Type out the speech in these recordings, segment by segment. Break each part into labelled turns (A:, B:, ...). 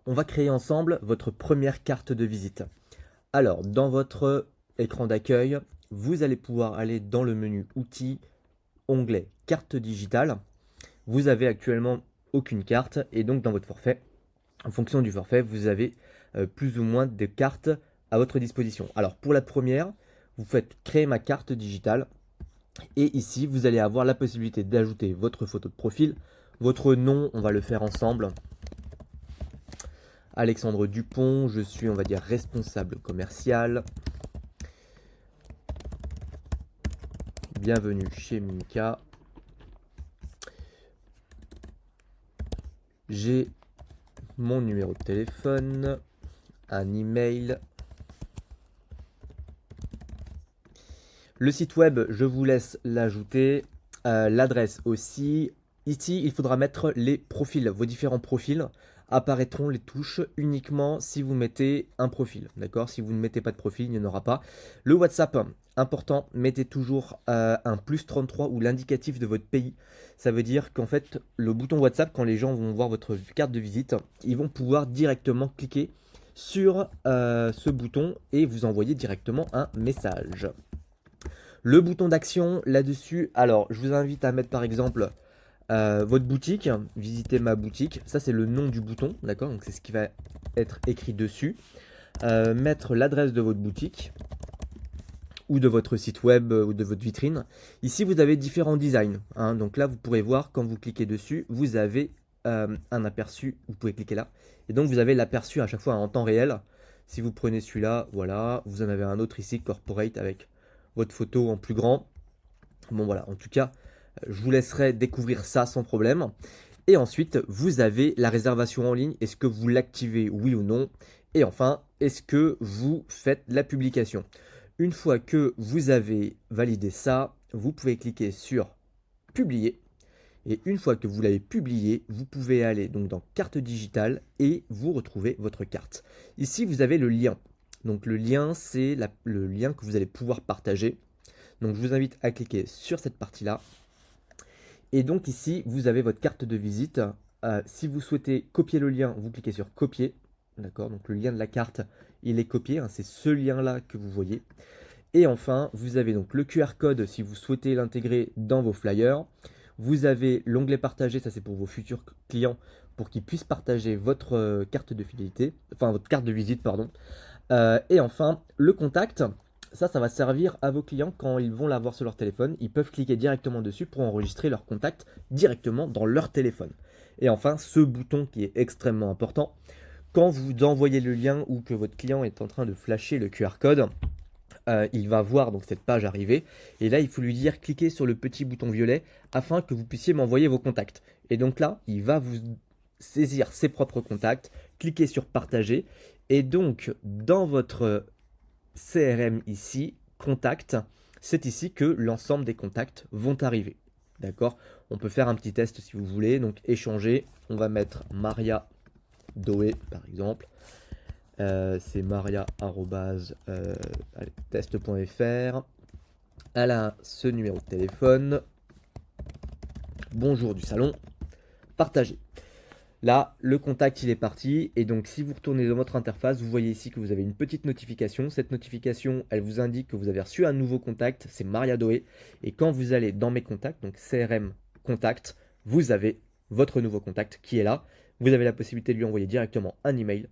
A: on va créer ensemble votre première carte de visite. Alors, dans votre écran d'accueil, vous allez pouvoir aller dans le menu Outils, onglet Carte digitale. Vous avez actuellement aucune carte et donc dans votre forfait, en fonction du forfait, vous avez plus ou moins de cartes à votre disposition. Alors, pour la première, vous faites créer ma carte digitale. Et ici, vous allez avoir la possibilité d'ajouter votre photo de profil, votre nom, on va le faire ensemble. Alexandre Dupont, je suis, on va dire, responsable commercial. Bienvenue chez Mimika. J'ai mon numéro de téléphone, un email. Le site web, je vous laisse l'ajouter. L'adresse aussi. Ici, il faudra mettre les profils. Vos différents profils apparaîtront les touches uniquement si vous mettez un profil. D'accord? Si vous ne mettez pas de profil, il n'y en aura pas. Le WhatsApp, important, mettez toujours un +33 ou l'indicatif de votre pays. Ça veut dire qu'en fait, le bouton WhatsApp, quand les gens vont voir votre carte de visite, ils vont pouvoir directement cliquer sur ce bouton et vous envoyer directement un message. Le bouton d'action là-dessus, alors je vous invite à mettre par exemple votre boutique, visiter ma boutique, ça c'est le nom du bouton, d'accord, donc c'est ce qui va être écrit dessus. Mettre l'adresse de votre boutique ou de votre site web ou de votre vitrine. Ici vous avez différents designs, hein, donc là vous pourrez voir quand vous cliquez dessus, vous avez un aperçu, vous pouvez cliquer là, et donc vous avez l'aperçu à chaque fois en temps réel. Si vous prenez celui-là, voilà, vous en avez un autre ici, Corporate, avec votre photo en plus grand. Bon voilà, en tout cas, je vous laisserai découvrir ça sans problème. Et ensuite, vous avez la réservation en ligne. Est-ce que vous l'activez, oui ou non? Et enfin, est-ce que vous faites la publication? Une fois que vous avez validé ça, vous pouvez cliquer sur publier. Et une fois que vous l'avez publié, vous pouvez aller donc dans carte digitale et vous retrouvez votre carte. Ici, vous avez le lien. Donc le lien, c'est le lien que vous allez pouvoir partager. Donc je vous invite à cliquer sur cette partie-là. Et donc ici, vous avez votre carte de visite. Si vous souhaitez copier le lien, vous cliquez sur copier. D'accord, donc le lien de la carte, il est copié. Hein, c'est ce lien-là que vous voyez. Et enfin, vous avez donc le QR code si vous souhaitez l'intégrer dans vos flyers. Vous avez l'onglet partager, ça c'est pour vos futurs clients, pour qu'ils puissent partager votre carte de fidélité, enfin votre carte de visite, pardon. Et enfin, le contact, ça va servir à vos clients quand ils vont l'avoir sur leur téléphone. Ils peuvent cliquer directement dessus pour enregistrer leur contact directement dans leur téléphone. Et enfin, ce bouton qui est extrêmement important, quand vous envoyez le lien ou que votre client est en train de flasher le QR code, il va voir donc cette page arriver. Et là, il faut lui dire cliquez sur le petit bouton violet afin que vous puissiez m'envoyer vos contacts. Et donc là, il va vous saisir ses propres contacts, cliquer sur partager. Et donc, dans votre CRM ici, contact, c'est ici que l'ensemble des contacts vont arriver. D'accord? On peut faire un petit test si vous voulez. Donc, échanger. On va mettre Maria Doé, par exemple. C'est maria@test.fr. Elle a ce numéro de téléphone. Bonjour du salon. Partagez. Là, le contact, il est parti. Et donc, si vous retournez dans votre interface, vous voyez ici que vous avez une petite notification. Cette notification, elle vous indique que vous avez reçu un nouveau contact. C'est Maria Doé. Et quand vous allez dans mes contacts, donc CRM contact, vous avez votre nouveau contact qui est là. Vous avez la possibilité de lui envoyer directement un email,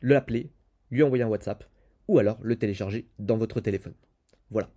A: l'appeler, lui envoyer un WhatsApp ou alors le télécharger dans votre téléphone. Voilà.